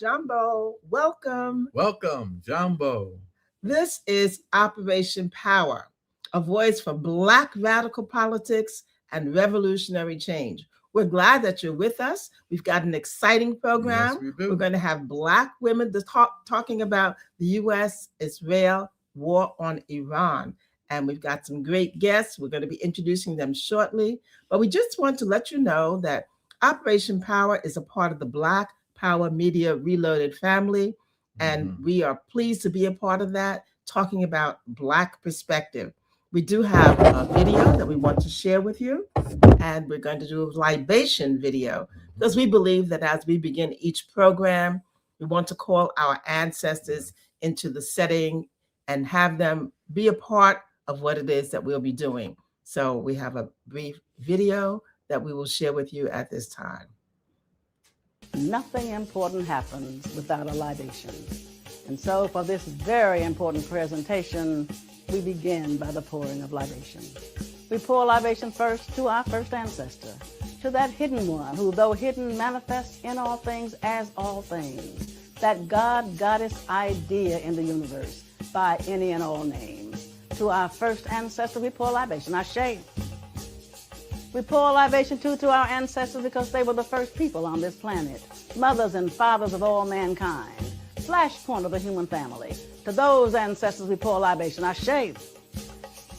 Jumbo, welcome. Welcome, Jumbo. This is Operation Power, a voice for Black radical politics and revolutionary change. We're glad that you're with us. We've got an exciting program. Yes, we do. We're going to have Black women talking about the U.S.-Israel war on Iran. And we've got some great guests. We're going to be introducing them shortly. But we just want to let you know that Operation Power is a part of the Black Power Media Reloaded family. And we are pleased to be a part of that, talking about Black perspective. We do have a video that we want to share with you, and we're going to do a libation video because we believe that as we begin each program, we want to call our ancestors into the setting and have them be a part of what it is that we'll be doing. So we have a brief video that we will share with you at this time. Nothing important happens without a libation. And so for this very important presentation, we begin by the pouring of libation. We pour libation first to our first ancestor, to that hidden one who, though hidden, manifests in all things as all things, that God-goddess idea in the universe by any and all names. To our first ancestor, we pour libation, Ashe. We pour libation too to our ancestors because they were the first people on this planet, mothers and fathers of all mankind, flashpoint of the human family. To those ancestors we pour libation, Ashe.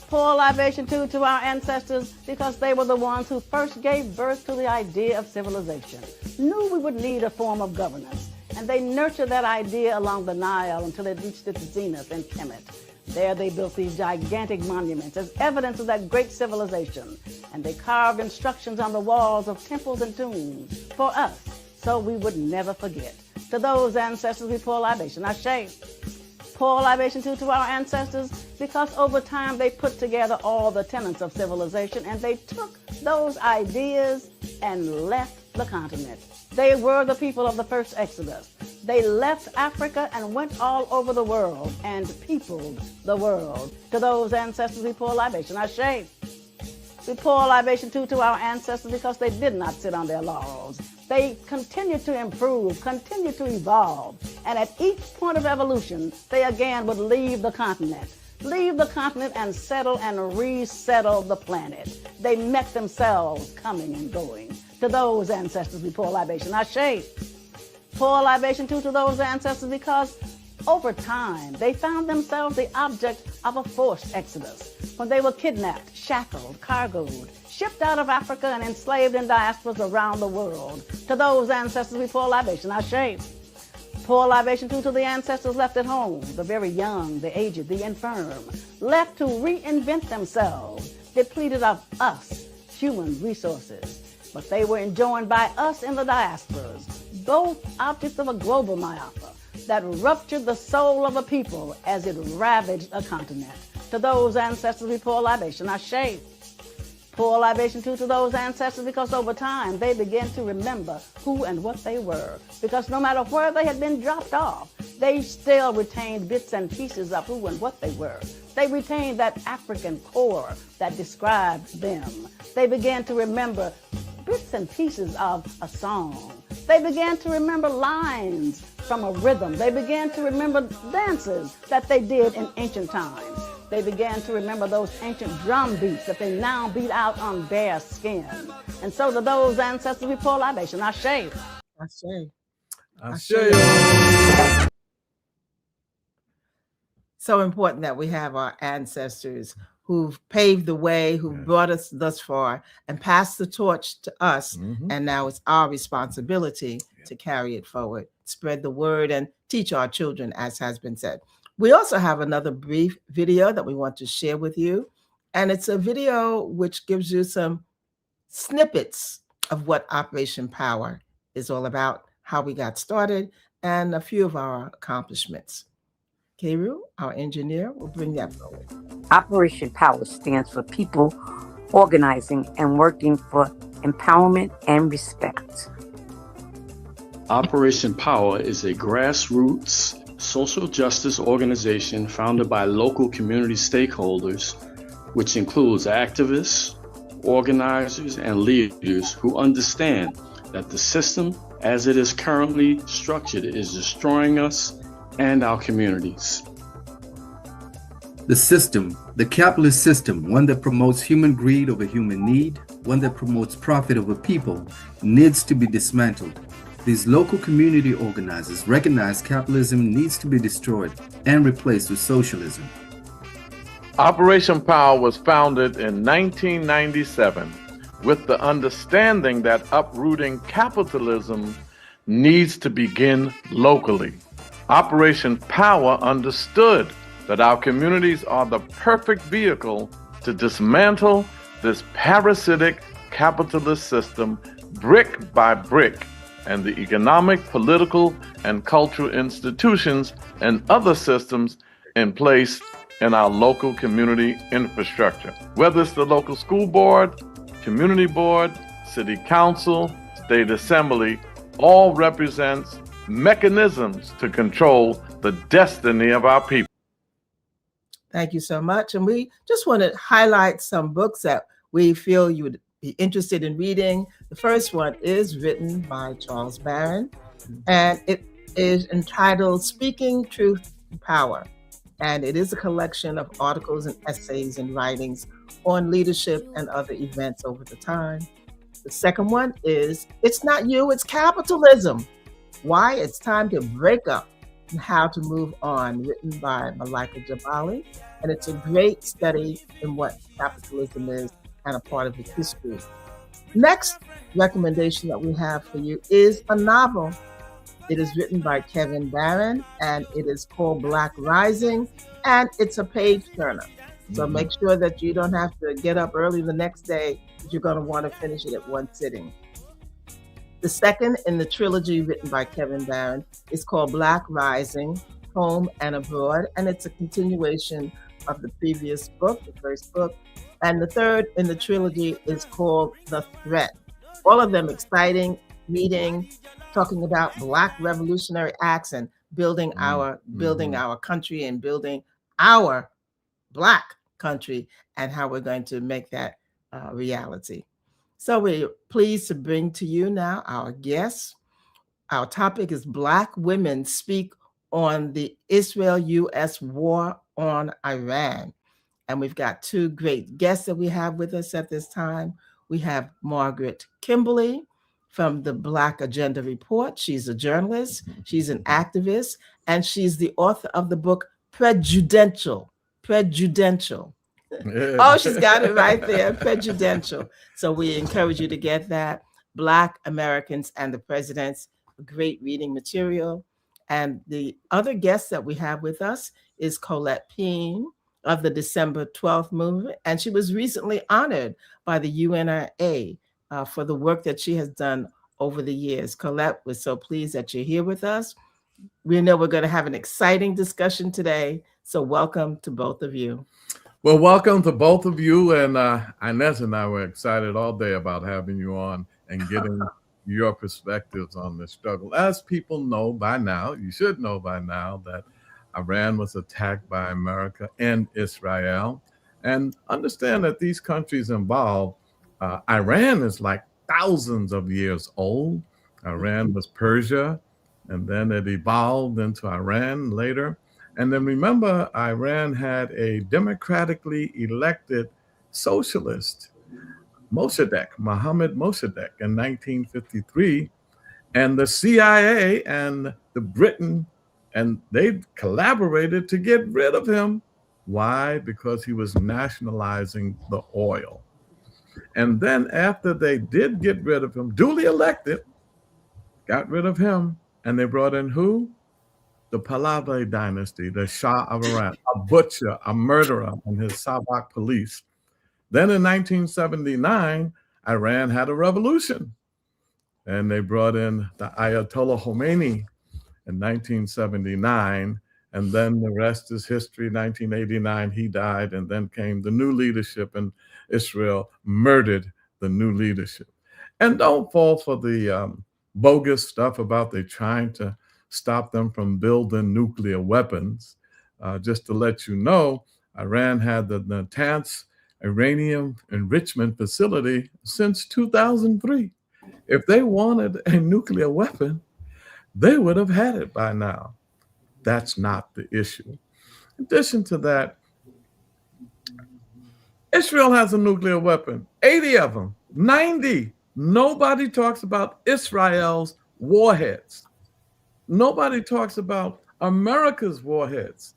Pour libation too to our ancestors because they were the ones who first gave birth to the idea of civilization, knew we would need a form of governance, and they nurtured that idea along the Nile until it reached its zenith in Kemet. There they built these gigantic monuments as evidence of that great civilization, and they carved instructions on the walls of temples and tombs for us, so we would never forget. To those ancestors we pour libation, Ashe. Pour libation too to our ancestors because over time they put together all the tenets of civilization and they took those ideas and left the continent. They were the people of the first Exodus. They left Africa and went all over the world and peopled the world. To those ancestors we pour libation, Ashe. We pour libation too to our ancestors because they did not sit on their laurels. They continued to improve, continued to evolve, and at each point of evolution, they again would leave the continent and settle and resettle the planet. They met themselves coming and going. To those ancestors we pour libation, Ashe. Pour libation too to those ancestors because over time, they found themselves the object of a forced exodus when they were kidnapped, shackled, cargoed, shipped out of Africa and enslaved in diasporas around the world. To those ancestors we pour libation, Ashe. Pour libation too to the ancestors left at home, the very young, the aged, the infirm, left to reinvent themselves, depleted of us, human resources. But they were enjoined by us in the diasporas, both objects of a global myopia that ruptured the soul of a people as it ravaged a continent. To those ancestors we pour libation, Ashe. Pour libation too to those ancestors because over time they began to remember who and what they were. Because no matter where they had been dropped off, they still retained bits and pieces of who and what they were. They retained that African core that described them. They began to remember bits and pieces of a song. They began to remember lines from a rhythm. They began to remember dances that they did in ancient times. They began to remember those ancient drum beats that they now beat out on bare skin. And so to those ancestors we pour libation, Ashe. Ashe. Ashe. So important that we have our ancestors who've paved the way, who brought us thus far and passed the torch to us. And now it's our responsibility to carry it forward, spread the word and teach our children, as has been said. We also have another brief video that we want to share with you. And it's a video which gives you some snippets of what Operation Power is all about, how we got started, and a few of our accomplishments. Keru, our engineer, will bring that forward. Operation Power stands for people organizing and working for empowerment and respect. Operation Power is a grassroots social justice organization founded by local community stakeholders, which includes activists, organizers, and leaders who understand that the system as it is currently structured, is destroying us and our communities. The system, the capitalist system, one that promotes human greed over human need, one that promotes profit over people, needs to be dismantled. These local community organizers recognize capitalism needs to be destroyed and replaced with socialism. Operation Power was founded in 1997 with the understanding that uprooting capitalism needs to begin locally. Operation Power understood that our communities are the perfect vehicle to dismantle this parasitic capitalist system brick by brick, and the economic, political, and cultural institutions and other systems in place in our local community infrastructure. Whether it's the local school board, community board, city council, state assembly, all represents mechanisms to control the destiny of our people. Thank you so much. And we just want to highlight some books that we feel you would be interested in reading. The first one is written by Charles Barron, and it is entitled Speaking Truth to Power. And it is a collection of articles and essays and writings on leadership and other events over the time. The second one is It's Not You, It's Capitalism. Why It's Time to Break Up and How to Move On, written by Malika Jabali. And it's a great study in what capitalism is and a part of its history. Next recommendation that we have for you is a novel. It is written by Kevin Barron, and it is called Black Rising, and it's a page turner. So make sure that you don't have to get up early the next day, because you're going to want to finish it at one sitting. The second in the trilogy written by Kevin Barron is called Black Rising, Home and Abroad, and it's a continuation of the previous book, the first book. And the third in the trilogy is called The Threat. All of them exciting, reading, talking about Black revolutionary acts and building our country and building our Black country and how we're going to make that reality. So we're pleased to bring to you now our guests. Our topic is Black Women Speak on the Israel-U.S. War on Iran. And we've got two great guests that we have with us at this time. We have Margaret Kimberly from the Black Agenda Report. She's a journalist, she's an activist, and she's the author of the book Prejudential. Oh, she's got it right there, Prejudential. So we encourage you to get that. Black Americans and the Presidents, great reading material. And the other guest that we have with us is Colette Peen of the December 12th movement. And she was recently honored by the UNRA for the work that she has done over the years. Colette, we're so pleased that you're here with us. We know we're going to have an exciting discussion today. So welcome to both of you. Well, welcome to both of you. And Inez and I were excited all day about having you on and getting your perspectives on the struggle. As people know by now, you should know by now, that Iran was attacked by America and Israel. And understand that these countries involved, Iran is like thousands of years old. Iran was Persia, and then it evolved into Iran later. And then remember, Iran had a democratically elected socialist, Mohammad Mossadegh, in 1953. And the CIA and the Britain, and they collaborated to get rid of him. Why? Because he was nationalizing the oil. And then after they did get rid of him, duly elected, got rid of him, and they brought in who? The Pahlavi dynasty, the Shah of Iran, a butcher, a murderer, and his Savak police. Then in 1979, Iran had a revolution, and they brought in the Ayatollah Khomeini in 1979, and then the rest is history. 1989, he died, and then came the new leadership, and Israel murdered the new leadership. And don't fall for the bogus stuff about they trying to stop them from building nuclear weapons. Just to let you know, Iran had the Natanz uranium enrichment facility since 2003. If they wanted a nuclear weapon, they would have had it by now. That's not the issue. In addition to that, Israel has a nuclear weapon, 80 of them, 90. Nobody talks about Israel's warheads. Nobody talks about America's warheads.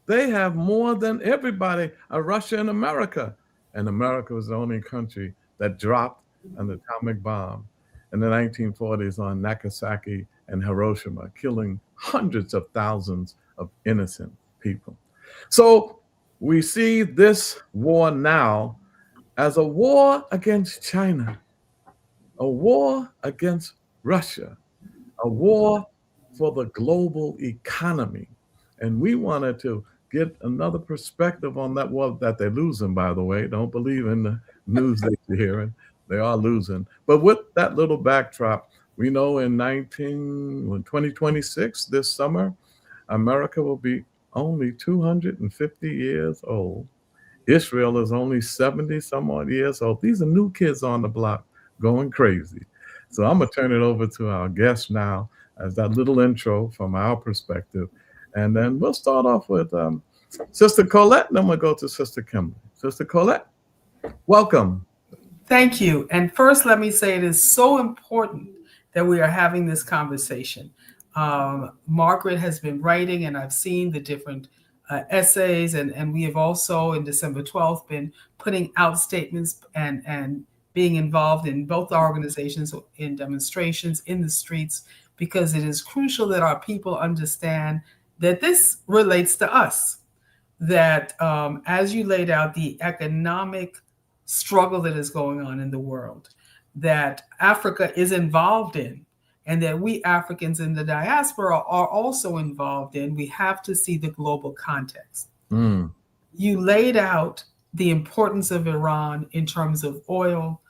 They have more than everybody, Russia and America. And America was the only country that dropped an atomic bomb in the 1940s on Nagasaki and Hiroshima, killing hundreds of thousands of innocent people. So we see this war now as a war against China, a war against Russia, a war for the global economy. And we wanted to get another perspective on that war that they're losing, by the way. Don't believe in the news that you're hearing. They are losing. But with that little backdrop, we know in 2026, this summer, America will be only 250 years old. Israel is only 70 some odd years old. These are new kids on the block going crazy. So I'm going to turn it over to our guest now as that little intro from our perspective. And then we'll start off with Sister Colette, and then we'll go to Sister Kimberly. Sister Colette, welcome. Thank you. And first, let me say it is so important that we are having this conversation. Margaret has been writing, and I've seen the different essays, and we have also, in December 12th, been putting out statements and being involved in both organizations, in demonstrations, in the streets, because it is crucial that our people understand that this relates to us, that as you laid out, the economic struggle that is going on in the world, that Africa is involved in, and that we Africans in the diaspora are also involved in. We have to see the global context. You laid out the importance of Iran in terms of oil,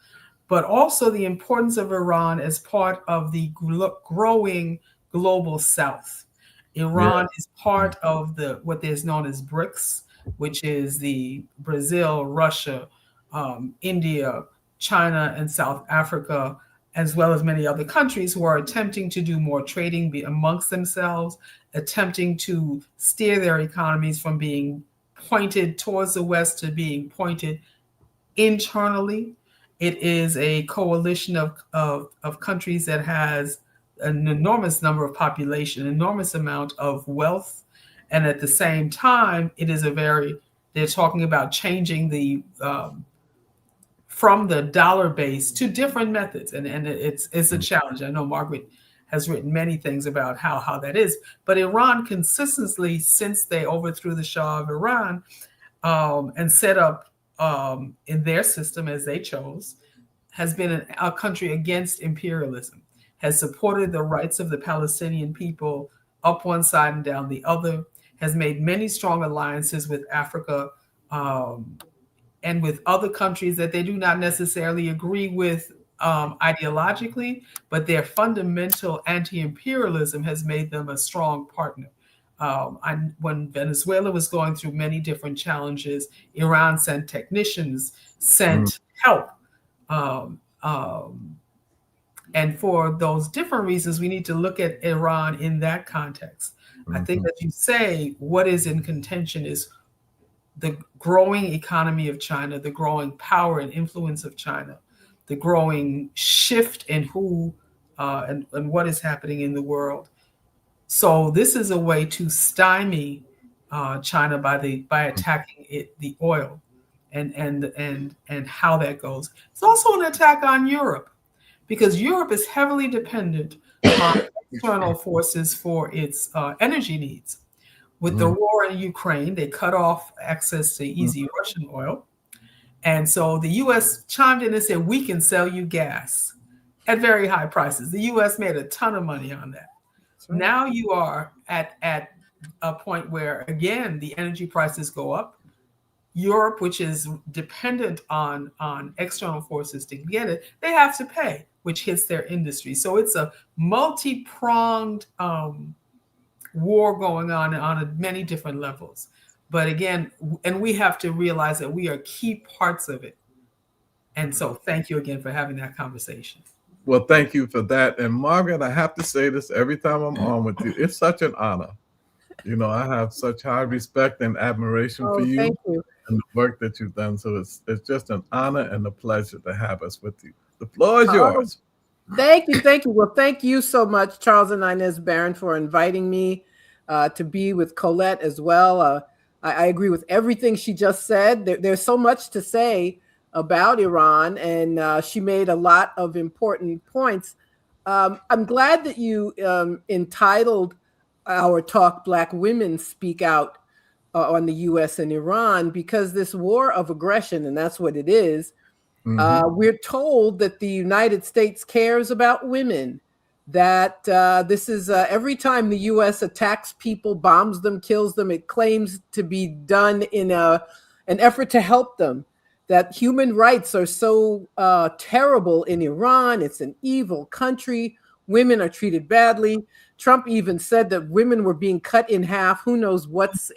but also the importance of Iran as part of the growing global South. Iran is part of what is known as BRICS, which is the Brazil, Russia, India, China, and South Africa, as well as many other countries who are attempting to do more trading amongst themselves, attempting to steer their economies from being pointed towards the West to being pointed internally. It is a coalition of countries that has an enormous number of population, enormous amount of wealth. And at the same time, it is they're talking about changing from the dollar base to different methods. And it's a challenge. I know Margaret has written many things about how that is. But Iran consistently, since they overthrew the Shah of Iran and set up in their system as they chose, has been a country against imperialism, has supported the rights of the Palestinian people up one side and down the other, has made many strong alliances with Africa and with other countries that they do not necessarily agree with ideologically, but their fundamental anti-imperialism has made them a strong partner. When Venezuela was going through many different challenges, Iran sent technicians, sent help. And for those different reasons, we need to look at Iran in that context. I think that you say what is in contention is the growing economy of China, the growing power and influence of China, the growing shift in who and what is happening in the world. So this is a way to stymie China by attacking the oil and how that goes. It's also an attack on Europe, because Europe is heavily dependent on external forces for its energy needs. With the war in Ukraine, they cut off access to easy Russian oil. And so the U.S. chimed in and said, we can sell you gas at very high prices. The U.S. made a ton of money on that. Right. Now you are at a point where, again, the energy prices go up. Europe, which is dependent on external forces to get it, they have to pay, which hits their industry. So it's a multi-pronged war going on many different levels. But again, and we have to realize that we are key parts of it. And so thank you again for having that conversation. Well, thank you for that. And Margaret, I have to say this every time I'm on with you. It's such an honor. You know, I have such high respect and admiration for you, thank you. and the work that you've done. So it's just an honor and a pleasure to have us with you. The floor is yours. Thank you. Thank you. Well, thank you so much, Charles and Inez Barron, for inviting me to be with Colette as well. I agree with everything she just said. There's so much to say about Iran, and she made a lot of important points. I'm glad that you entitled our talk Black Women Speak Out on the U.S. and Iran, because this war of aggression, and that's what it is, we're told that the United States cares about women, that this is every time the U.S. attacks people, bombs them, kills them, it claims to be done in an effort to help them, that human rights are so terrible in Iran. It's an evil country. Women are treated badly. Trump even said that women were being cut in half. Who knows what's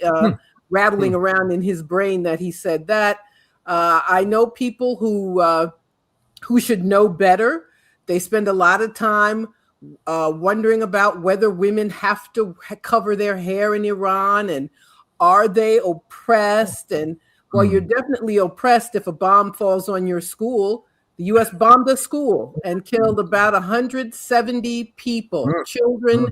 rattling around in his brain that he said that. I know people who should know better. They spend a lot of time wondering about whether women have to cover their hair in Iran, and are they oppressed? And well, you're definitely oppressed if a bomb falls on your school. The U.S. bombed a school and killed about 170 people, children,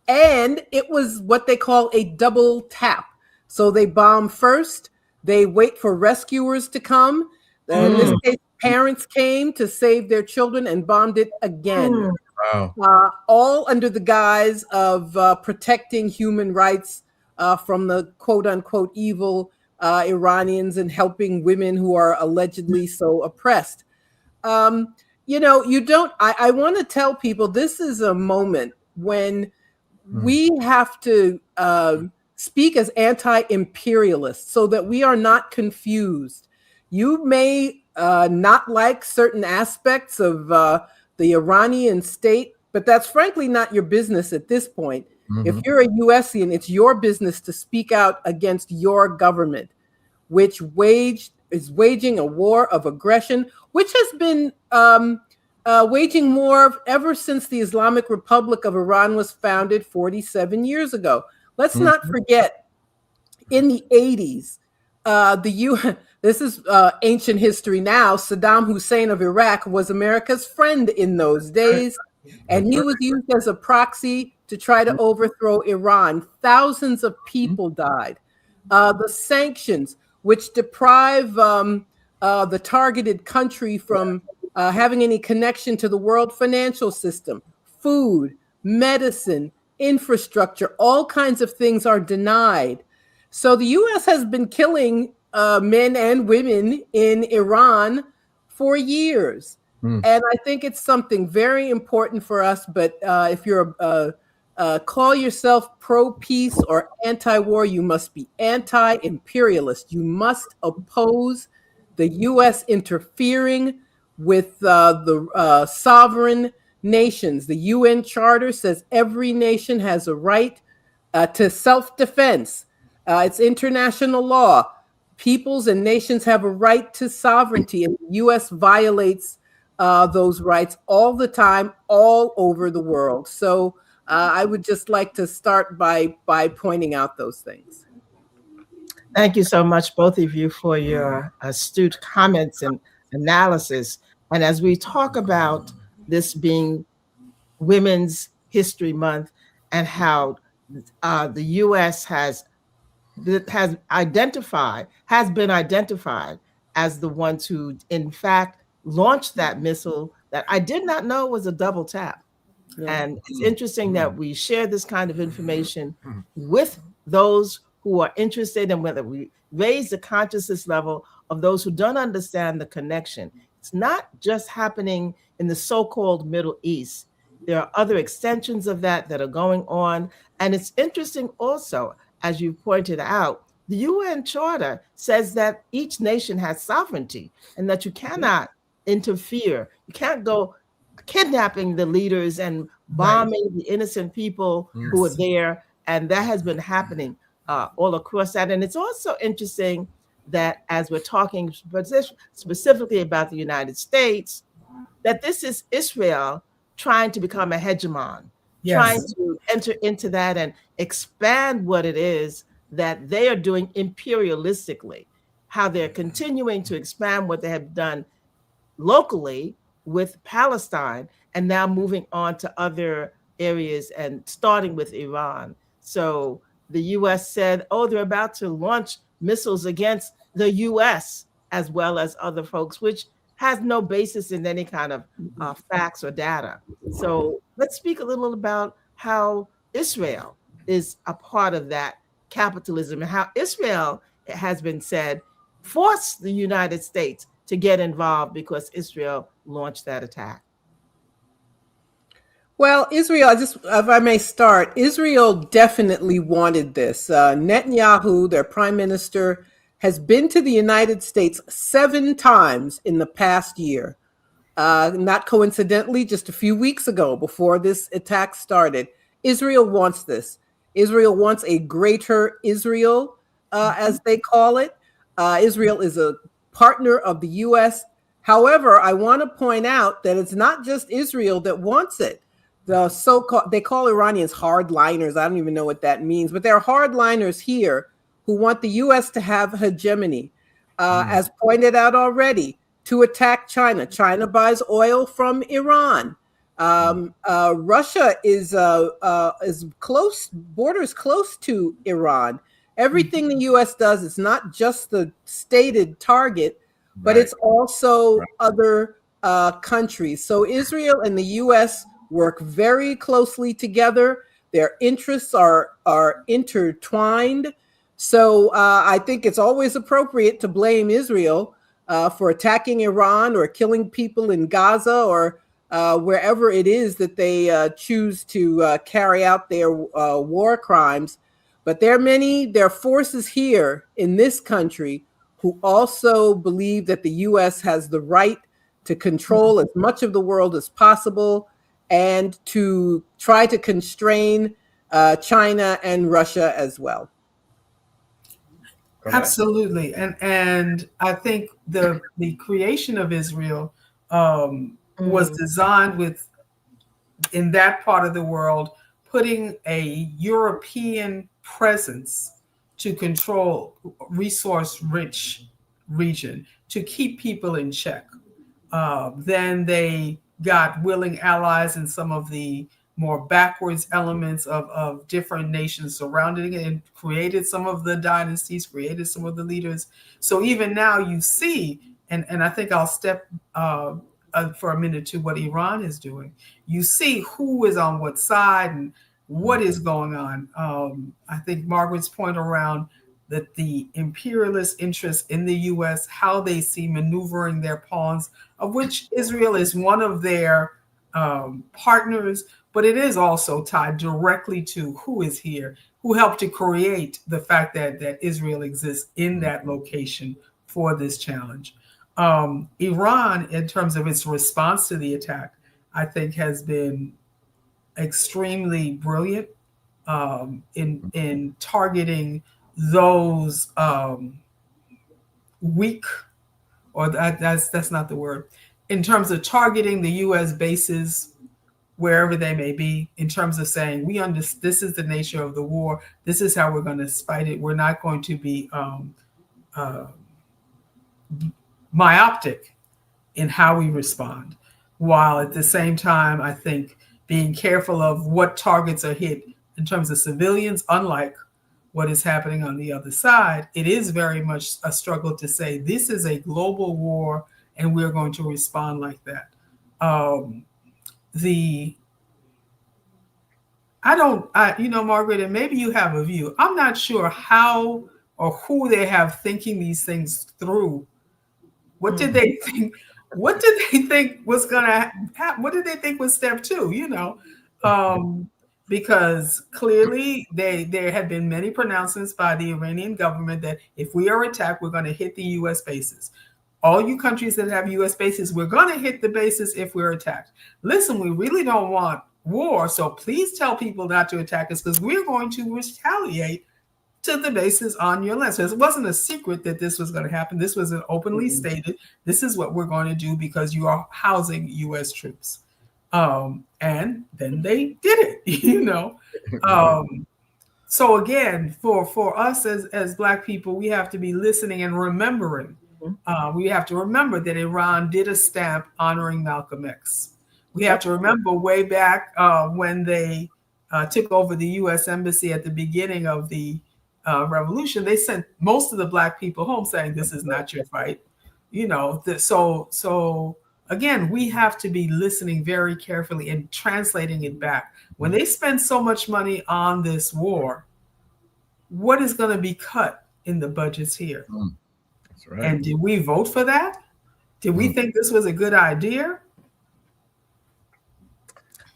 and it was what they call a double tap. So they bomb first, they wait for rescuers to come. In this case, parents came to save their children and bombed it again. Wow. All under the guise of protecting human rights from the quote unquote evil Iranians and helping women who are allegedly so oppressed. You know, I want to tell people this is a moment when we have to speak as anti-imperialists so that we are not confused. You may not like certain aspects of the Iranian state, but that's frankly not your business at this point. If you're a USian, it's your business to speak out against your government, which is waging a war of aggression, which has been waging war ever since the Islamic Republic of Iran was founded 47 years ago. Let's not forget, in the 80s, this is ancient history now, Saddam Hussein of Iraq was America's friend in those days, and he was used as a proxy to try to overthrow Iran. Thousands of people died. The sanctions, which deprive the targeted country from having any connection to the world financial system, food, medicine, infrastructure, all kinds of things are denied. So the U.S. has been killing men and women in Iran for years. And I think it's something very important for us. But if you're call yourself pro-peace or anti-war, you must be anti-imperialist. You must oppose the U.S. interfering with the sovereign nations. The UN Charter says every nation has a right to self-defense. It's international law. Peoples and nations have a right to sovereignty, and the U.S. violates those rights all the time, all over the world. So I would just like to start by pointing out those things. Thank you so much, both of you, for your astute comments and analysis. And as we talk about this being Women's History Month and how the U.S. has been identified as the ones who, in fact, launched that missile that I did not know was a double tap. Yeah. And it's interesting that we share this kind of information with those who are interested, and whether we raise the consciousness level of those who don't understand the connection. It's not just happening in the so-called Middle East. There are other extensions of that are going on. And it's interesting also, as you pointed out, the UN Charter says that each nation has sovereignty and that you cannot interfere. You can't go kidnapping the leaders and bombing the innocent people who are there. And that has been happening all across that. And it's also interesting that as we're talking specifically about the United States, that this is Israel trying to become a hegemon, trying Yes. to enter into that and expand what it is that they are doing imperialistically, how they're continuing to expand what they have done locally with Palestine and now moving on to other areas and starting with Iran. So the US said, oh, they're about to launch missiles against the US as well as other folks, which has no basis in any kind of facts or data. So let's speak a little about how Israel is a part of that capitalism and how Israel, it has been said, forced the United States to get involved because Israel launched that attack. Well, Israel, just if I may start, Israel definitely wanted this. Netanyahu, their prime minister, has been to the United States 7 times in the past year. Not coincidentally, just a few weeks ago, before this attack started. Israel wants this. Israel wants a greater Israel, as they call it. Israel is a partner of the U.S. However, I want to point out that it's not just Israel that wants it. The so-called, they call Iranians hardliners. I don't even know what that means, but there are hardliners here who want the U.S. to have hegemony. As pointed out already, to attack China. China buys oil from Iran. Russia is close, borders close to Iran. Everything the U.S. does is not just the stated target, but it's also other countries. So Israel and the U.S. work very closely together. Their interests are intertwined. So I think it's always appropriate to blame Israel for attacking Iran or killing people in Gaza or wherever it is that they choose to carry out their war crimes. But there are forces here in this country who also believe that the U.S. has the right to control as much of the world as possible and to try to constrain China and Russia as well. Absolutely. And I think the creation of Israel was designed with, in that part of the world, putting a European presence to control resource-rich region, to keep people in check. Then they got willing allies in some of the more backwards elements of different nations surrounding it and created some of the dynasties, created some of the leaders. So even now you see, and I think I'll step for a minute to what Iran is doing. You see who is on what side and what is going on. I think Margaret's point around that the imperialist interests in the U.S., how they see maneuvering their pawns, of which Israel is one of their partners, but it is also tied directly to who is here, who helped to create the fact that Israel exists in that location for this challenge. Iran, in terms of its response to the attack, I think has been extremely brilliant in targeting those weak, or that's not the word, in terms of targeting the U.S. bases wherever they may be, in terms of saying this is the nature of the war, this is how we're going to fight it. We're not going to be myopic in how we respond, while at the same time, I think being careful of what targets are hit in terms of civilians, unlike what is happening on the other side. It is very much a struggle to say this is a global war and we're going to respond like that. Margaret, and maybe you have a view. I'm not sure how or who they have thinking these things through. What did they think? What did they think was going to happen? What did they think was step 2? Because clearly there have been many pronouncements by the Iranian government that if we are attacked, we're going to hit the U.S. bases. All you countries that have U.S. bases, we're going to hit the bases if we're attacked. Listen, we really don't want war, so please tell people not to attack us because we're going to retaliate to the bases on your land. So it wasn't a secret that this was going to happen. This was an openly stated, this is what we're going to do because you are housing U.S. troops. And then they did it, you know. So again, for us as Black people, we have to be listening and remembering. We have to remember that Iran did a stamp honoring Malcolm X. We have to remember way back when they took over the U.S. Embassy at the beginning of the revolution, they sent most of the Black people home saying, this is not your fight. You know, so again, we have to be listening very carefully and translating it back. When they spend so much money on this war, what is going to be cut in the budgets here? That's right. And did we vote for that? Did we think this was a good idea?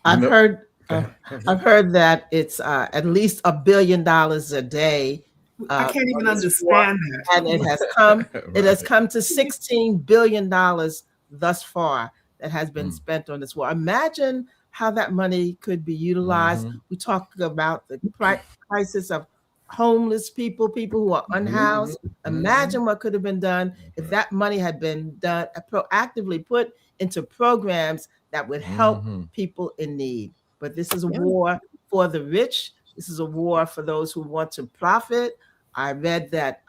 I've heard that it's at least $1 billion a day. I can't even understand that. And it has come. It has come to $16 billion thus far that has been spent on this war. Imagine how that money could be utilized. We talk about the crisis of homeless people who are unhoused. Imagine what could have been done if that money had been done proactively put into programs that would help people in need. But this is a war for the rich. This is a war for those who want to profit. I read that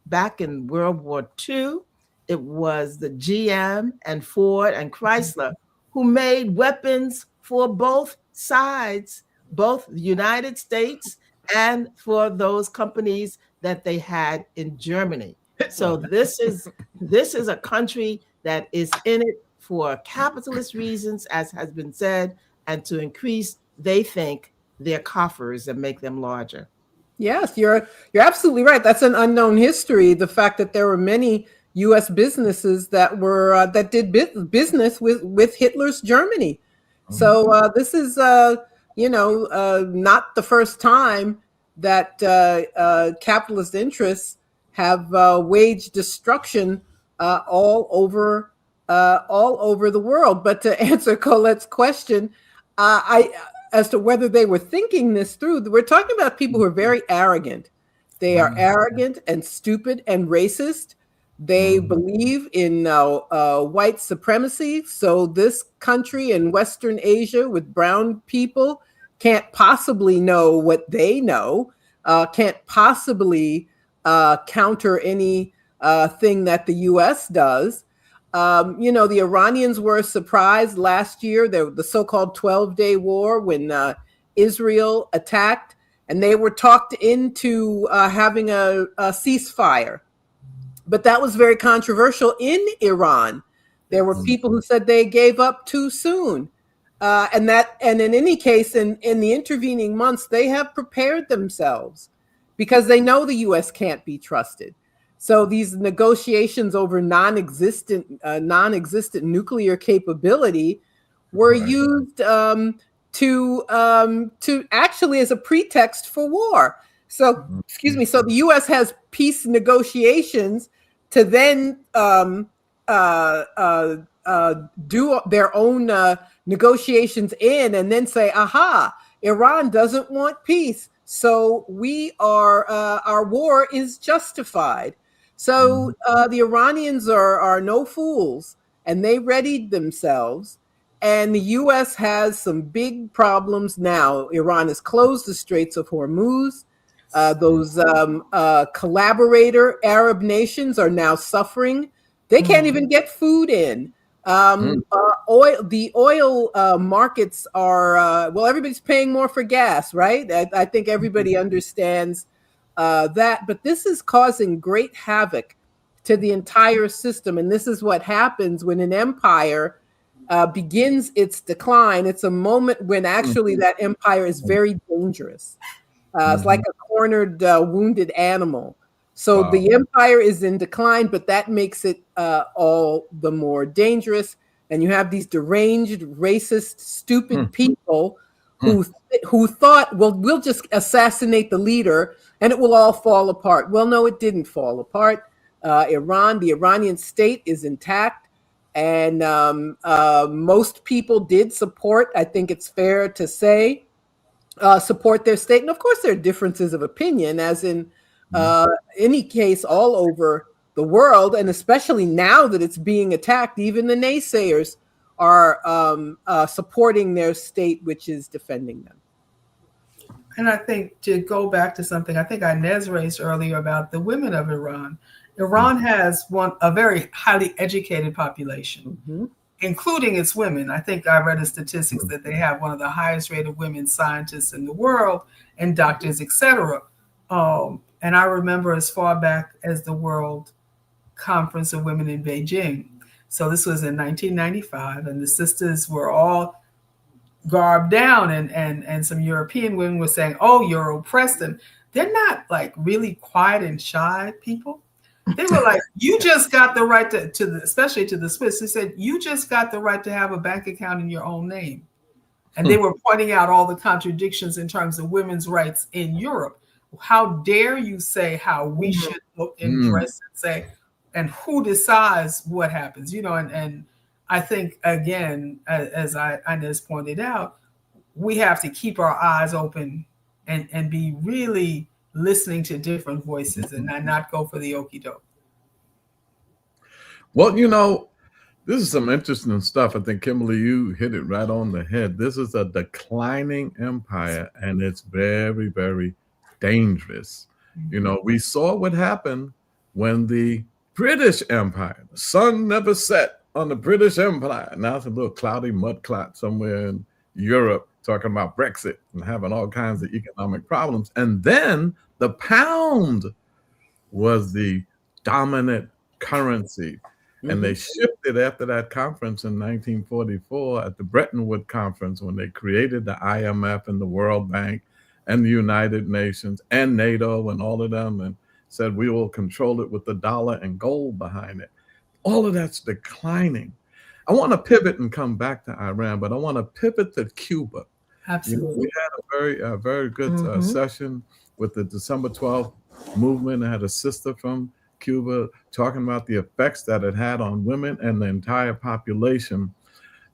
back in World War II, it was the GM and Ford and Chrysler who made weapons for both sides, both the United States and for those companies that they had in Germany. So this is a country that is in it for capitalist reasons, as has been said, and to increase, they think, their coffers and make them larger. Yes, you're absolutely right. That's an unknown history. The fact that there were many U.S. businesses that did business with Hitler's Germany. So this is not the first time that capitalist interests have waged destruction all over the world. But to answer Colette's question, as to whether they were thinking this through, we're talking about people who are very arrogant. They are arrogant and stupid and racist. They believe in white supremacy. So this country in Western Asia with brown people can't possibly know what they know, can't possibly counter any thing that the U.S. does. The Iranians were surprised last year, the so-called 12-day war, when Israel attacked, and they were talked into having a ceasefire. But that was very controversial in Iran. There were people who said they gave up too soon. And in any case, in the intervening months, they have prepared themselves because they know the U.S. can't be trusted. So these negotiations over non-existent nuclear capability were used to actually as a pretext for war. So, so the U.S. has peace negotiations to then do their own negotiations and then say, aha, Iran doesn't want peace, so our war is justified. So the Iranians are no fools, and they readied themselves. And the U.S. has some big problems now. Iran has closed the Straits of Hormuz. Those collaborator Arab nations are now suffering. They can't even get food in. The oil markets are, everybody's paying more for gas, right? I think everybody understands that. But this is causing great havoc to the entire system. And this is what happens when an empire begins its decline. It's a moment when actually that empire is very dangerous. It's like a cornered, wounded animal. So the empire is in decline, but that makes it all the more dangerous. And you have these deranged, racist, stupid people who thought, well, we'll just assassinate the leader and it will all fall apart. Well, no, it didn't fall apart. The Iranian state is intact. And most people did support, I think it's fair to say, support their state. And of course, there are differences of opinion, as in any case all over the world, and especially now that it's being attacked, even the naysayers are supporting their state, which is defending them. And I think to go back to something I think Inez raised earlier about the women of Iran. Iran has a very highly educated population, including its women. I think I read the statistics that they have one of the highest rated women scientists in the world and doctors, etc. And I remember as far back as the World Conference of Women in Beijing. So this was in 1995, and the sisters were all garbed down, and some European women were saying, "Oh, you're oppressed," and they're not like really quiet and shy people. They were like, "You just got the right to especially to the Swiss." They said, "You just got the right to have a bank account in your own name," and they were pointing out all the contradictions in terms of women's rights in Europe. How dare you say how we should look and dress and say, and who decides what happens? And I think, again, as Inez pointed out, we have to keep our eyes open and be really listening to different voices and not go for the okie doke. Well, this is some interesting stuff. I think, Kimberly, you hit it right on the head. This is a declining empire, and it's very, very dangerous. We saw what happened when the British Empire, the sun never set on the British Empire. Now it's a little cloudy mud clot somewhere in Europe talking about Brexit and having all kinds of economic problems. And then the pound was the dominant currency. And they shifted after that conference in 1944 at the Bretton Woods Conference, when they created the IMF and the World Bank and the United Nations and NATO and all of them, and said we will control it with the dollar and gold behind it. All of that's declining. I want to pivot and come back to Iran, but I want to pivot to Cuba. Absolutely. We had a very good session with the December 12th movement. I had a sister from Cuba talking about the effects that it had on women and the entire population.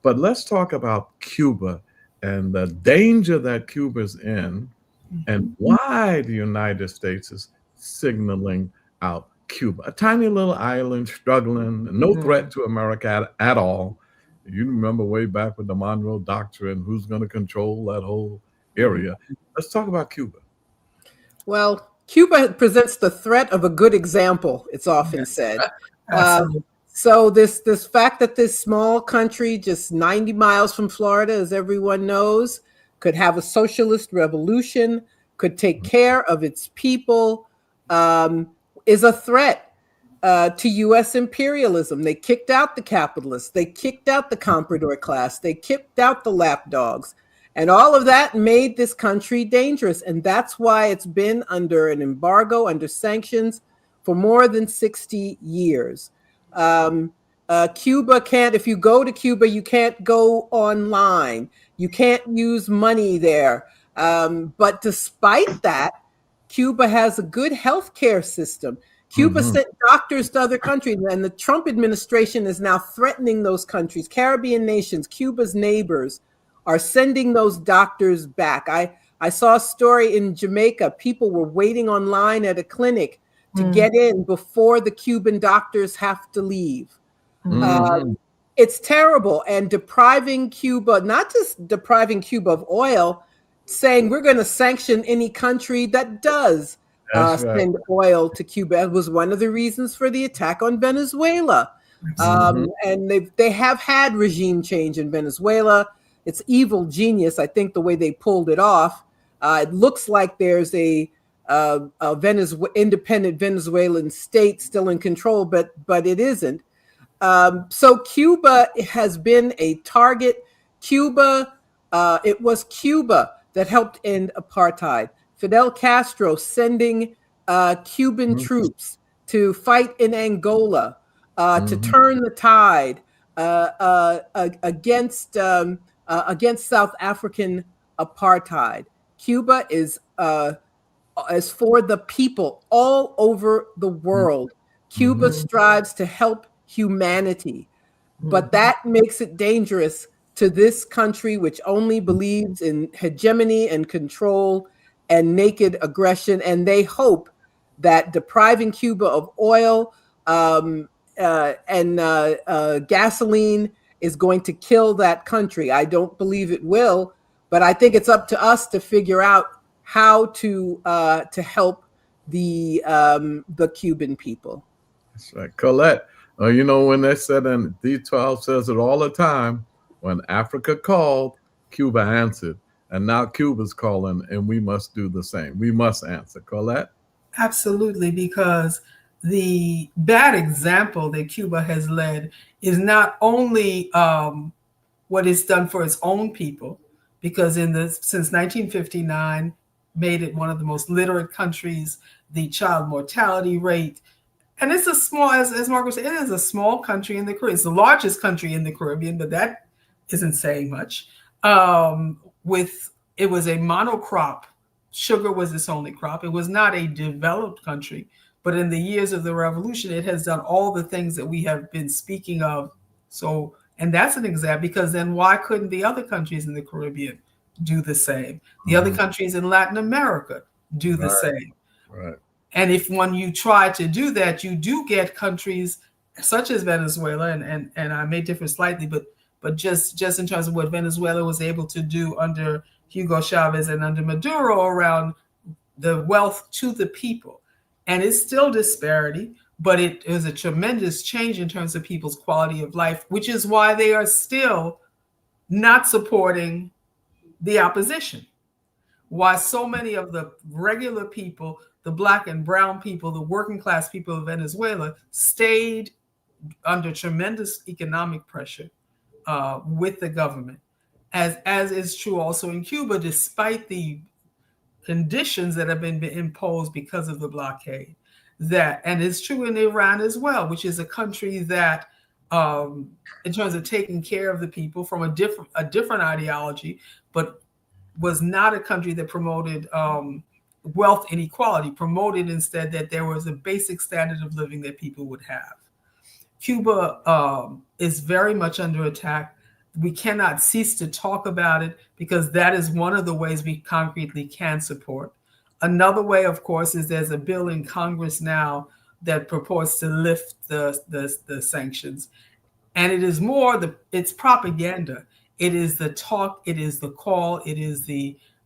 But let's talk about Cuba and the danger that Cuba's in, and why the United States is signaling out Cuba, a tiny little island struggling, no threat to America at all. You remember way back with the Monroe Doctrine, who's going to control that whole area. Let's talk about Cuba. Well, Cuba presents the threat of a good example, it's often said. So this fact that this small country, just 90 miles from Florida, as everyone knows, could have a socialist revolution, could take care of its people, is a threat to U.S. imperialism. They kicked out the capitalists. They kicked out the comprador class. They kicked out the lapdogs. And all of that made this country dangerous. And that's why it's been under an embargo, under sanctions for more than 60 years. Cuba can't, if you go to Cuba, you can't go online. You can't use money there. But despite that, Cuba has a good healthcare system. Cuba sent doctors to other countries, and the Trump administration is now threatening those countries. Caribbean nations, Cuba's neighbors, are sending those doctors back. I saw a story in Jamaica. People were waiting online at a clinic to get in before the Cuban doctors have to leave. It's terrible. And depriving Cuba, not just depriving Cuba of oil, saying we're going to sanction any country that does send oil to Cuba. It was one of the reasons for the attack on Venezuela. And they have had regime change in Venezuela. It's evil genius, I think, the way they pulled it off. It looks like there's a independent Venezuelan state still in control, but it isn't. So Cuba has been a target. It was Cuba that helped end apartheid. Fidel Castro sending Cuban troops to fight in Angola, to turn the tide against South African apartheid. Cuba is for the people all over the world. Cuba strives to help humanity, but that makes it dangerous to this country, which only believes in hegemony and control and naked aggression. And they hope that depriving Cuba of oil and gasoline is going to kill that country. I don't believe it will, but I think it's up to us to figure out how to help the Cuban people. That's right. Colette, you know, when they said, and D12 says it all the time, when Africa called, Cuba answered. And now Cuba's calling, and we must do the same. We must answer. Colette? Absolutely, because the bad example that Cuba has led is not only what it's done for its own people, because since 1959 made it one of the most literate countries, the child mortality rate, and it's a small, as Margaret said, it is a small country in the Caribbean. It's the largest country in the Caribbean, but that isn't saying much. It was a monocrop. Sugar was its only crop. It was not a developed country, but in the years of the revolution, it has done all the things that we have been speaking of. So, and that's an example, because then why couldn't the other countries in the Caribbean do the same? The other countries in Latin America do the same. Right. And if when you try to do that, you do get countries such as Venezuela, and I may differ slightly, but just in terms of what Venezuela was able to do under Hugo Chavez and under Maduro around the wealth to the people. And it's still disparity, but it is a tremendous change in terms of people's quality of life, which is why they are still not supporting the opposition. Why so many of the regular people, the Black and brown people, the working class people of Venezuela stayed under tremendous economic pressure with the government, as is true also in Cuba, despite the conditions that have been imposed because of the blockade. And it's true in Iran as well, which is a country that, in terms of taking care of the people from a different ideology, but was not a country that promoted wealth inequality, promoted instead that there was a basic standard of living that people would have. Cuba is very much under attack. We cannot cease to talk about it, because that is one of the ways we concretely can support. Another way, of course, is there's a bill in Congress now that purports to lift the sanctions. And it is it's propaganda. It is the talk, it is the call, it is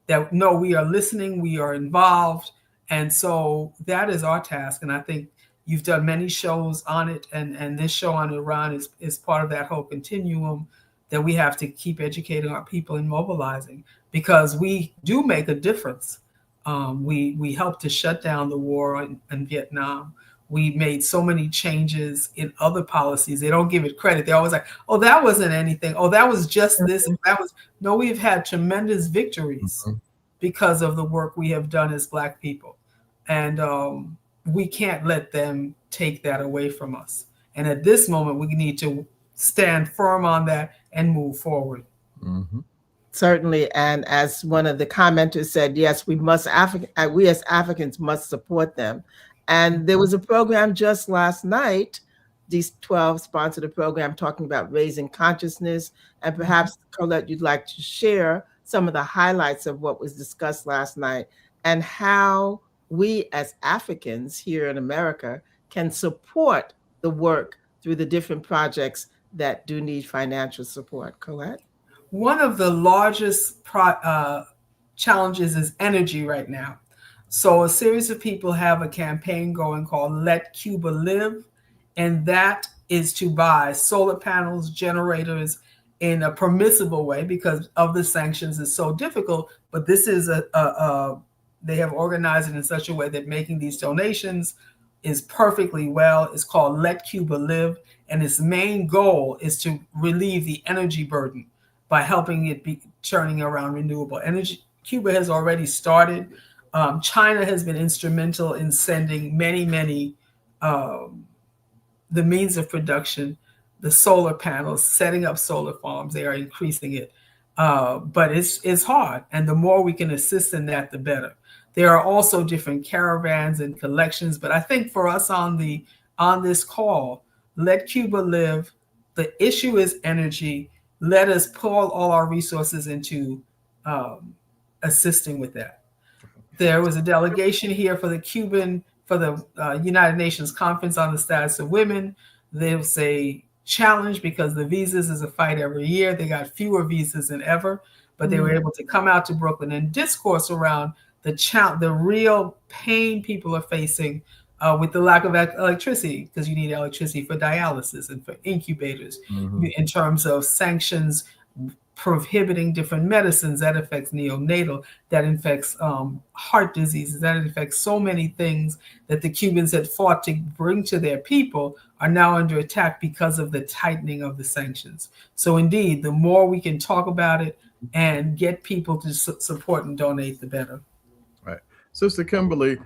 that no, we are listening, we are involved. And so that is our task. And I think you've done many shows on it, and this show on Iran is part of that whole continuum that we have to keep educating our people and mobilizing, because we do make a difference. We helped to shut down the war in Vietnam. We made so many changes in other policies. They don't give it credit. They're always like, oh, that wasn't anything. Oh, that was just this. No, we've had tremendous victories because of the work we have done as Black people. And we can't let them take that away from us. And at this moment, we need to stand firm on that and move forward. Mm-hmm. Certainly. And as one of the commenters said, yes, we as Africans must support them. And there was a program just last night, D12 sponsored a program talking about raising consciousness. And perhaps, Colette, you'd like to share some of the highlights of what was discussed last night and how we as Africans here in America can support the work through the different projects that do need financial support. Colette? One of the largest challenges is energy right now. So a series of people have a campaign going called Let Cuba Live, and that is to buy solar panels, generators in a permissible way because of the sanctions is so difficult. But this is they have organized it in such a way that making these donations is perfectly well. It's called Let Cuba Live, and its main goal is to relieve the energy burden by helping it be turning around renewable energy. Cuba has already started. China has been instrumental in sending many the means of production, the solar panels, setting up solar farms. They are increasing it, but it's hard, and the more we can assist in that, the better. There are also different caravans and collections, but I think for us on this call, Let Cuba Live, the issue is energy. Let us pull all our resources into assisting with that. There was a delegation here for the Cuban for the United Nations Conference on the Status of Women. There was a challenge because the visas is a fight every year. They got fewer visas than ever, but they were able to come out to Brooklyn and discourse around the real pain people are facing with the lack of electricity, because you need electricity for dialysis and for incubators, in terms of sanctions prohibiting different medicines that affects neonatal, that affects heart diseases, that affects so many things that the Cubans had fought to bring to their people are now under attack because of the tightening of the sanctions. So indeed, the more we can talk about it and get people to support and donate, the better. Right. Sister Kimberly,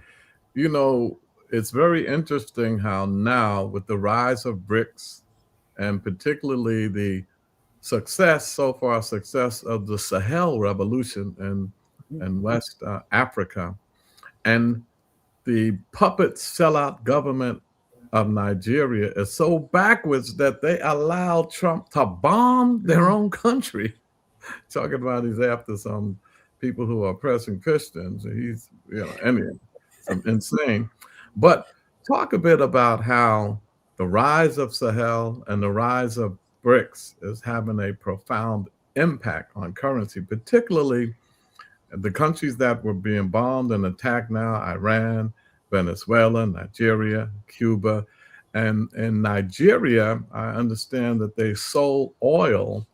you know, it's very interesting how now with the rise of BRICS and particularly the success of the Sahel revolution in West Africa, and the puppet sellout government of Nigeria is so backwards that they allowed Trump to bomb their own country. Talking about he's after some people who are oppressing Christians. He's, some insane. But talk a bit about how the rise of Sahel and the rise of BRICS is having a profound impact on currency, particularly the countries that were being bombed and attacked now: Iran, Venezuela, Nigeria, Cuba. And in Nigeria, I understand that they sold oil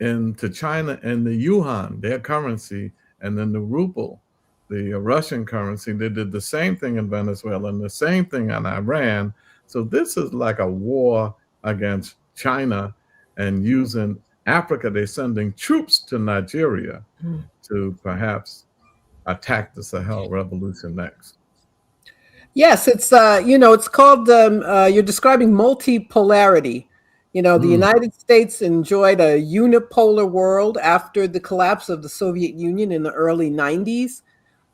into China in the yuan, their currency, and then the ruble, the Russian currency. They did the same thing in Venezuela and the same thing in Iran. So this is like a war against China, and using Africa, they're sending troops to Nigeria to perhaps attack the Sahel revolution next. Yes, it's it's called you're describing multipolarity. The United States enjoyed a unipolar world after the collapse of the Soviet Union in the early 90s.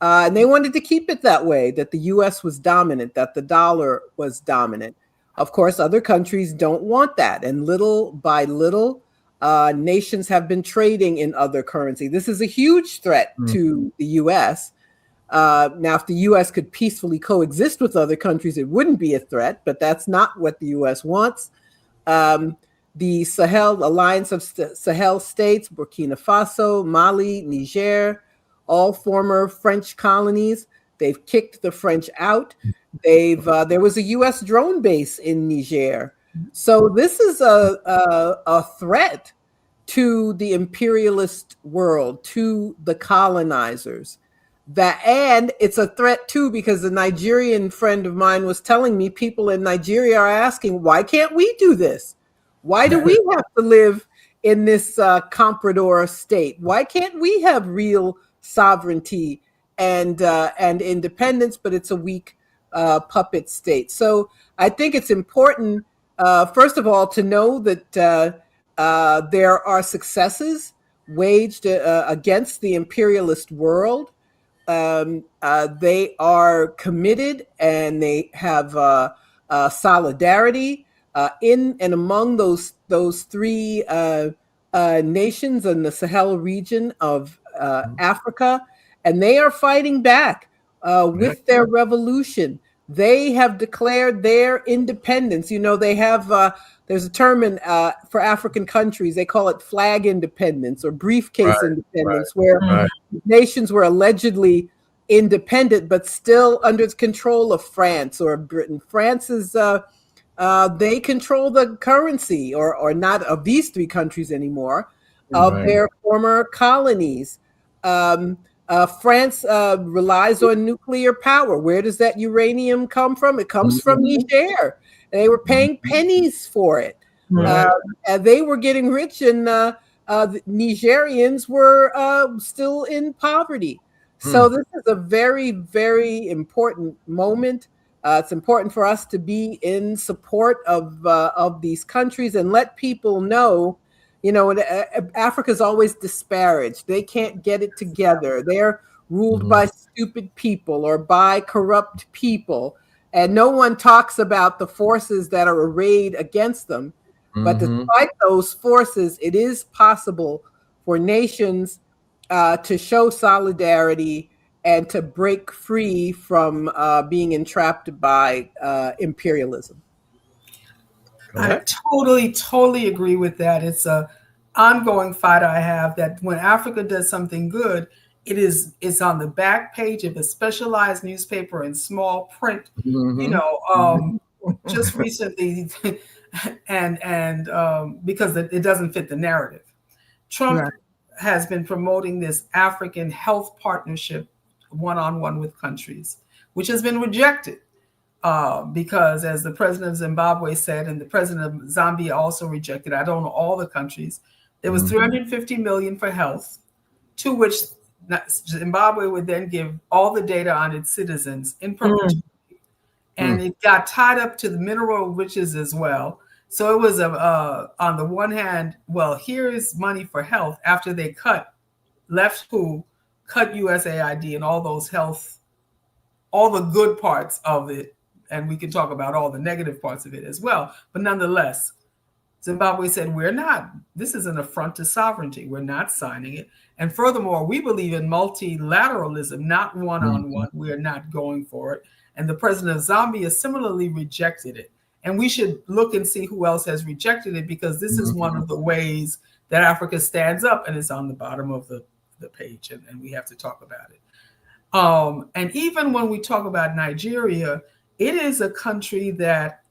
And they wanted to keep it that way, that the US was dominant, that the dollar was dominant. Of course, other countries don't want that. And little by little, nations have been trading in other currency. This is a huge threat to the US. Now, if the U.S. could peacefully coexist with other countries, it wouldn't be a threat, but that's not what the U.S. wants. The Sahel Alliance of Sahel states, Burkina Faso, Mali, Niger, all former French colonies, they've kicked the French out. There was a U.S. drone base in Niger. So this is a threat to the imperialist world, to the colonizers. And it's a threat too, because a Nigerian friend of mine was telling me people in Nigeria are asking, why can't we do this? Why do we have to live in this comprador state? Why can't we have real sovereignty and independence, but it's a weak puppet state? So I think it's important, first of all, to know that there are successes waged against the imperialist world. They are committed and they have solidarity in and among those three nations in the Sahel region of Africa, and they are fighting back with their revolution. They have declared their independence. They have there's a term for African countries. They call it flag independence or briefcase independence, where nations were allegedly independent, but still under the control of France or Britain. France is, they control the currency, or not of these three countries anymore, of their former colonies. France relies on nuclear power. Where does that uranium come from? It comes from Niger. They were paying pennies for it. And they were getting rich, and the Nigerians were still in poverty. So this is a very, very important moment. It's important for us to be in support of these countries and let people know. Africa's always disparaged. They can't get it together. They're ruled by stupid people or by corrupt people. And no one talks about the forces that are arrayed against them. But despite those forces, it is possible for nations to show solidarity and to break free from being entrapped by imperialism. Correct. I totally agree with that. It's a ongoing fight I have that when Africa does something good, it's on the back page of a specialized newspaper in small print. Just recently, and because it doesn't fit the narrative. Trump has been promoting this African health partnership one-on-one with countries, which has been rejected. Because as the president of Zimbabwe said, and the president of Zambia also rejected, I don't know all the countries, there was 350 million for health, to which Zimbabwe would then give all the data on its citizens in perpetuity. And it got tied up to the mineral riches as well. So it was on the one hand, well, here is money for health after they cut USAID and all those health, all the good parts of it. And we can talk about all the negative parts of it as well. But nonetheless, Zimbabwe said, this is an affront to sovereignty. We're not signing it. And furthermore, we believe in multilateralism, not one-on-one. We are not going for it. And the president of Zambia similarly rejected it. And we should look and see who else has rejected it, because this is one of the ways that Africa stands up, and it's on the bottom of the page, and we have to talk about it. And even when we talk about Nigeria, it is a country that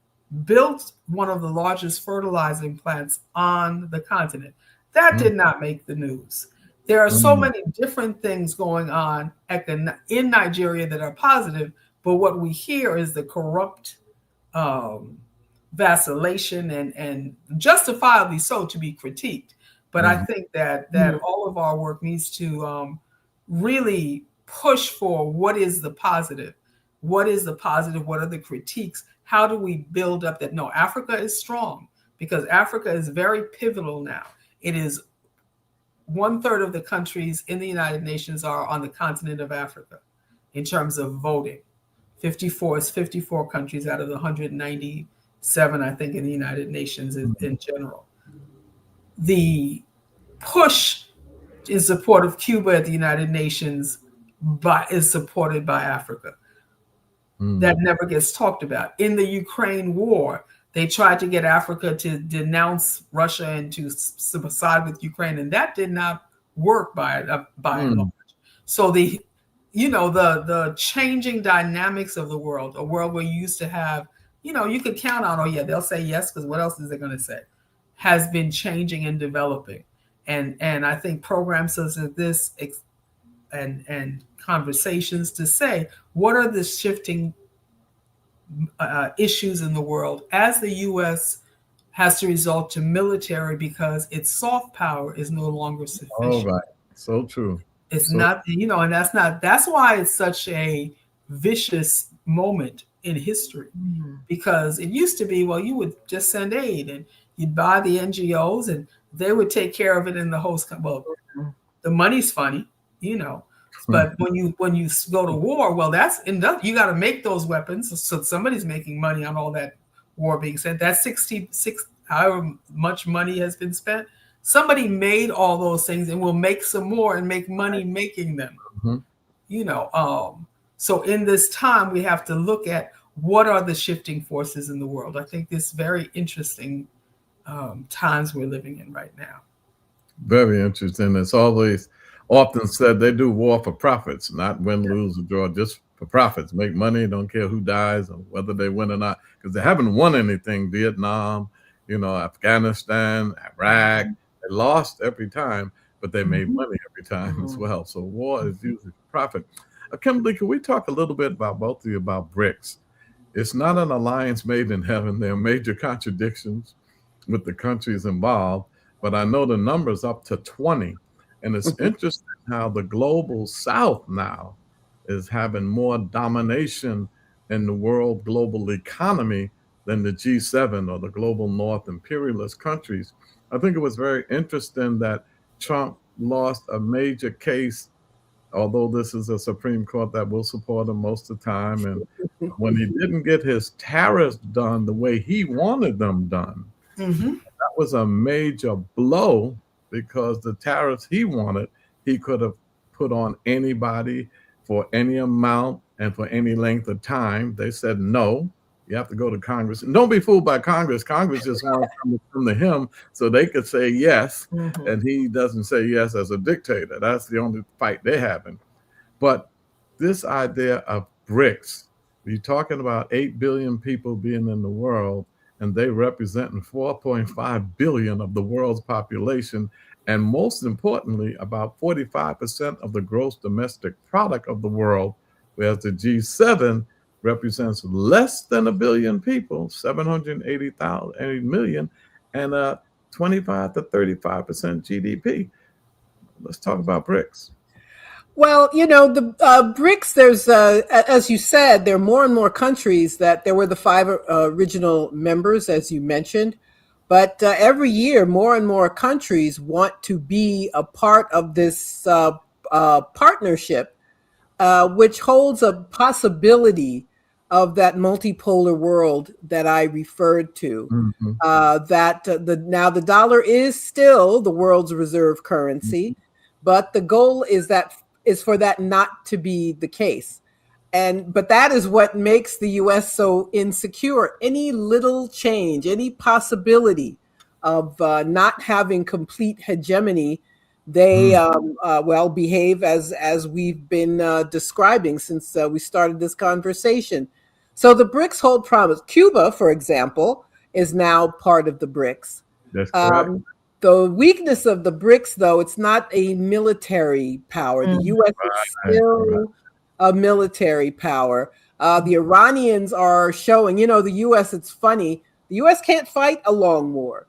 built one of the largest fertilizing plants on the continent. That did not make the news. There are so many different things going on in Nigeria that are positive, but what we hear is the corrupt vacillation and justifiably so to be critiqued. But I think that all of our work needs to really push for what is the positive. What is the positive? What are the critiques? How do we build up that? No, Africa is strong, because Africa is very pivotal now. It is 1/3 of the countries in the United Nations are on the continent of Africa in terms of voting. 54 countries out of the 197, I think, in the United Nations in general. The push in support of Cuba at the United Nations is supported by Africa. That never gets talked about. In the Ukraine war, they tried to get Africa to denounce Russia and to side with Ukraine, and that did not work by and large. So the changing dynamics of the world, a world where you used to have, you could count on, they'll say yes, because what else is they going to say, has been changing and developing. And I think programs such as this and conversations to say, what are the shifting issues in the world as the U.S. has to resort to military because its soft power is no longer sufficient. All right. So true. It's not, and that's why it's such a vicious moment in history, because it used to be, well, you would just send aid and you'd buy the NGOs and they would take care of it in the host. Well, the money's funny, but when you go to war, well, you got to make those weapons. So somebody's making money on all that war being sent. That's 66, however much money has been spent. Somebody made all those things and will make some more and make money making them. So in this time, we have to look at what are the shifting forces in the world. I think this very interesting times we're living in right now. Very interesting. It's always often said they do war for profits, not win, lose, or draw, just for profits. Make money, don't care who dies or whether they win or not, because they haven't won anything. Vietnam, Afghanistan, Iraq, they lost every time, but they made money every time as well. So war is usually for profit. Kimberly, can we talk a little bit about both of you about BRICS? It's not an alliance made in heaven. There are major contradictions with the countries involved, but I know the number's up to 20. And it's interesting how the global South now is having more domination in the world global economy than the G7 or the global North imperialist countries. I think it was very interesting that Trump lost a major case, although this is a Supreme Court that will support him most of the time. And when he didn't get his tariffs done the way he wanted them done, that was a major blow, because the tariffs he wanted, he could have put on anybody for any amount and for any length of time. They said no. You have to go to Congress. And don't be fooled by Congress. Congress just wants to come to him so they could say yes, and he doesn't say yes as a dictator. That's the only fight they're having. But this idea of BRICS, you're talking about 8 billion people being in the world, and they representing 4.5 billion of the world's population, and most importantly, about 45% of the gross domestic product of the world, whereas the G7 represents less than a billion people, 780 million, and 25 to 35% GDP. Let's talk about BRICS. Well, the BRICS, there's, as you said, there are more and more countries that there were the 5 original members, as you mentioned. But every year, more and more countries want to be a part of this partnership, which holds a possibility of that multipolar world that I referred to. Now the dollar is still the world's reserve currency, but the goal is for that not to be the case. But that is what makes the U.S. so insecure. Any little change, any possibility of not having complete hegemony, they behave as we've been describing since we started this conversation. So the BRICS hold promise. Cuba, for example, is now part of the BRICS. That's correct. The weakness of the BRICS, though, it's not a military power. The U.S. is still a military power. The Iranians are showing, the U.S., it's funny, the U.S. can't fight a long war.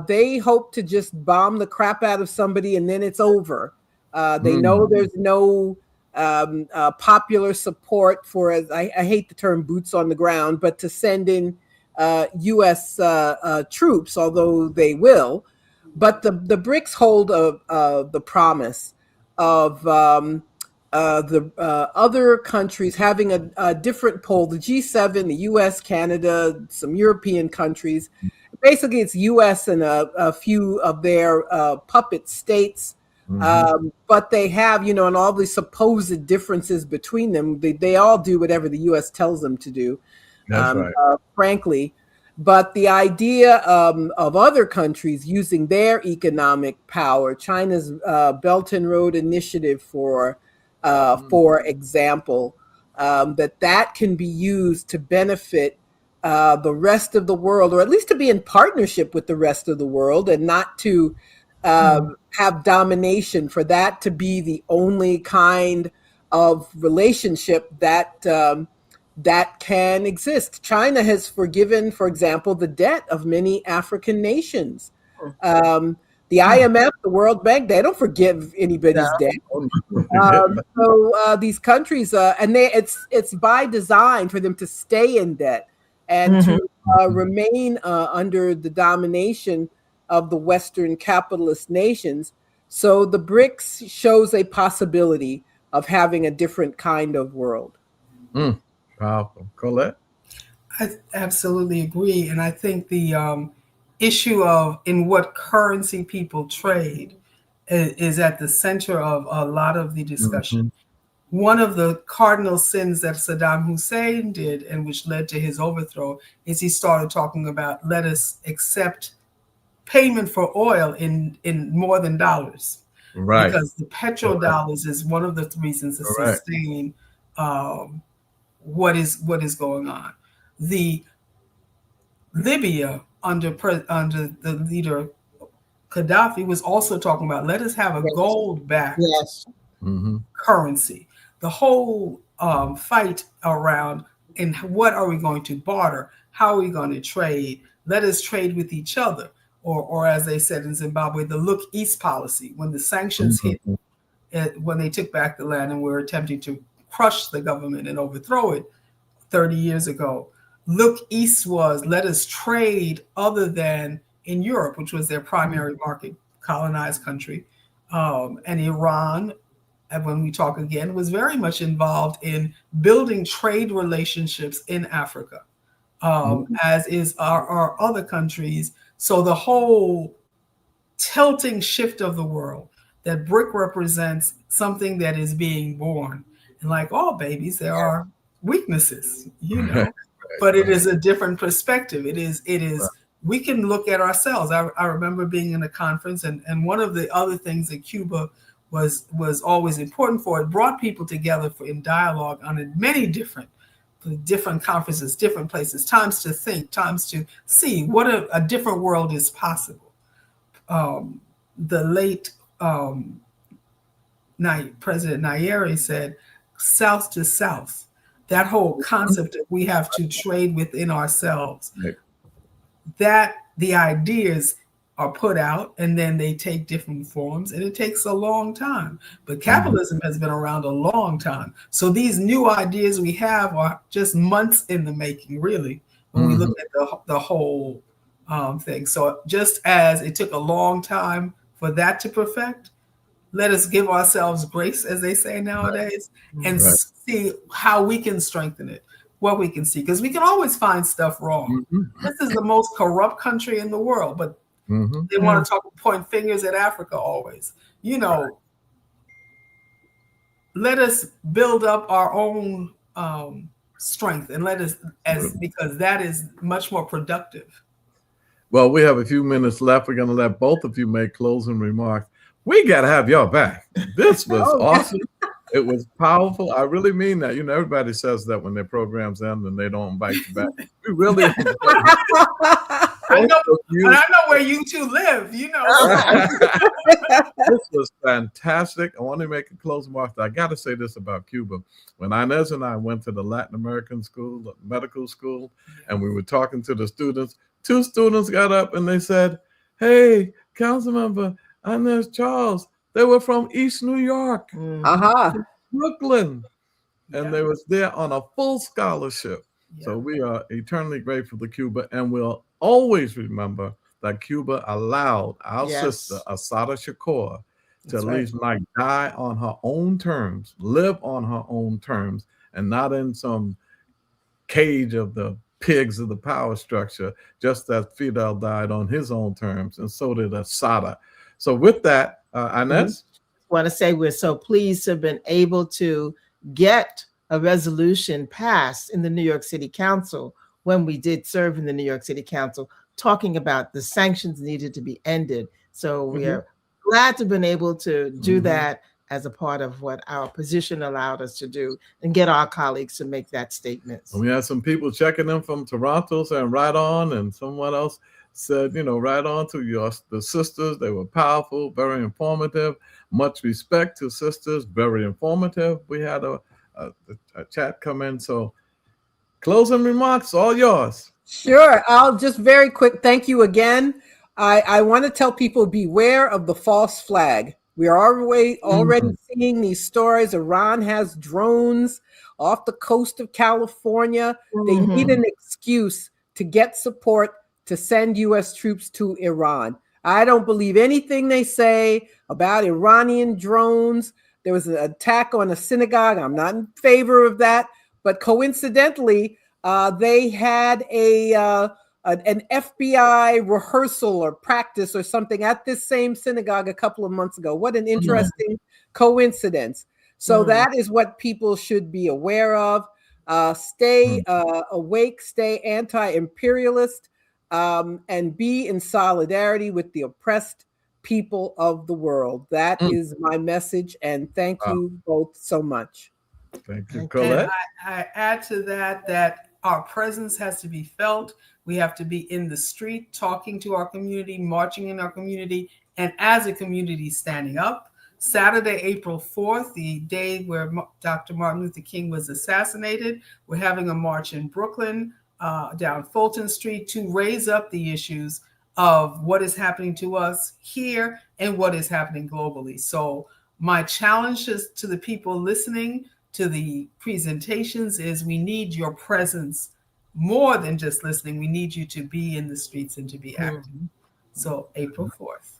They hope to just bomb the crap out of somebody and then it's over. They know there's no popular support for, I hate the term boots on the ground, but to send in U.S. troops, although they will. But the BRICS hold the promise of the other countries having a different pole. The G7, the U.S., Canada, some European countries. Basically, it's U.S. and a few of their puppet states. But they have, and all the supposed differences between them. They all do whatever the U.S. tells them to do, frankly. But the idea of other countries using their economic power, China's Belt and Road Initiative, for example, that can be used to benefit the rest of the world, or at least to be in partnership with the rest of the world, and not to have domination, for that to be the only kind of relationship that can exist. China has forgiven, for example, the debt of many African nations. The IMF, the World Bank, they don't forgive anybody's debt. So these countries, and it's by design for them to stay in debt and to remain under the domination of the Western capitalist nations. So the BRICS shows a possibility of having a different kind of world. Powerful. Colette? I absolutely agree. And I think the issue of in what currency people trade is at the center of a lot of the discussion. One of the cardinal sins that Saddam Hussein did, and which led to his overthrow, is he started talking about, let us accept payment for oil in more than dollars. Right. Because the petrodollars is one of the reasons to sustain what is going on. The Libya under the leader Gaddafi was also talking about, let us have a gold-backed currency. The whole fight around, and what are we going to barter? How are we going to trade? Let us trade with each other. Or as they said in Zimbabwe, the look east policy. When the sanctions hit, when they took back the land and were attempting to crush the government and overthrow it 30 years ago, look east was, let us trade other than in Europe, which was their primary market, colonized country. And Iran, and when we talk again, was very much involved in building trade relationships in Africa, as is our other countries. So the whole tilting shift of the world, that BRIC represents something that is being born. And like all babies, there are weaknesses, but it is a different perspective. It is, we can look at ourselves. I remember being in a conference, and one of the other things that Cuba was always important for, it brought people together in dialogue on many different conferences, different places, times to think, times to see what a different world is possible. The late President Nyeri said, South to South. That whole concept that we have to trade within ourselves, that the ideas are put out and then they take different forms, and it takes a long time. But capitalism has been around a long time. So these new ideas we have are just months in the making, really, when we look at the whole thing. So just as it took a long time for that to perfect, let us give ourselves grace, as they say nowadays, and see how we can strengthen it, what we can see. Because we can always find stuff wrong. This is the most corrupt country in the world, but they want to point fingers at Africa always. Let us build up our own strength, and let us, because that is much more productive. Well, we have a few minutes left. We're going to let both of you make closing remarks. We got to have y'all back. This was awesome. It was powerful. I really mean that. Everybody says that when their programs end and they don't invite you back. We really. I know where you two live. This was fantastic. I want to make a closing remark. I got to say this about Cuba. When Inez and I went to the Latin American school, the medical school, and we were talking to the students, 2 students got up and they said, "Hey, Councilmember Inez Charles, they were from East New York, Brooklyn, and they was there on a full scholarship." So we are eternally grateful to Cuba, and we'll always remember that Cuba allowed our sister Assata Shakur to at least die on her own terms, live on her own terms, and not in some cage of the pigs of the power structure, just as Fidel died on his own terms, and so did Assata. So with that, Inez? I want to say we're so pleased to have been able to get a resolution passed in the New York City Council when we did serve in the New York City Council, talking about the sanctions needed to be ended. So we are glad to have been able to do that as a part of what our position allowed us to do, and get our colleagues to make that statement. We had some people checking in from Toronto saying right on, and someone else said, right on to the sisters. They were powerful, very informative. Much respect to sisters, very informative. We had a chat come in. So closing remarks, all yours. Sure. I'll just very quick. Thank you again. I want to tell people, beware of the false flag. We are already seeing these stories. Iran has drones off the coast of California. They need an excuse to get support to send U.S. troops to Iran. I don't believe anything they say about Iranian drones. There was an attack on a synagogue. I'm not in favor of that. But coincidentally, they had an FBI rehearsal or practice or something at this same synagogue a couple of months ago. What an interesting coincidence. So that is what people should be aware of. Stay awake, stay anti-imperialist, and be in solidarity with the oppressed people of the world. That is my message, and thank you both so much. Thank you, Colette. I add to that our presence has to be felt. We have to be in the street, talking to our community, marching in our community, and as a community standing up. Saturday, April 4th, the day where Dr. Martin Luther King was assassinated, we're having a march in Brooklyn, down Fulton Street, to raise up the issues of what is happening to us here and what is happening globally. So my challenge to the people listening to the presentations is, we need your presence more than just listening. We need you to be in the streets and to be active. So April 4th.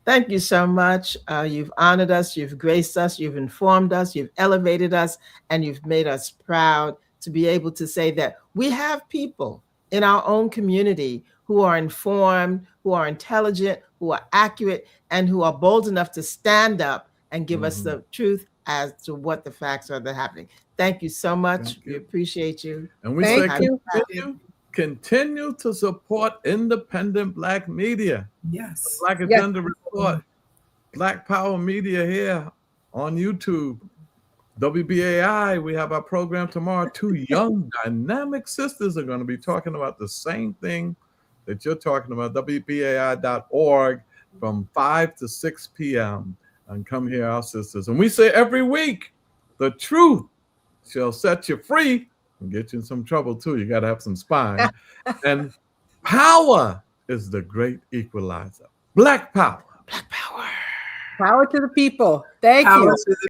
Thank you so much. You've honored us, you've graced us, you've informed us, you've elevated us, and you've made us proud to be able to say that we have people in our own community who are informed, who are intelligent, who are accurate, and who are bold enough to stand up and give us the truth as to what the facts are that are happening. Thank you so much. We appreciate you. And we Thank say you. continue to support independent Black media. Yes. Black Yes. Agenda Report, Black Power Media here on YouTube. WBAI, we have our program tomorrow. Two young, dynamic sisters are going to be talking about the same thing that you're talking about. WBAI.org from 5 to 6 p.m. And come hear our sisters. And we say every week, the truth shall set you free and get you in some trouble too. You got to have some spine. And power is the great equalizer. Black power. Black power. Power to the people. Thank Power you. to the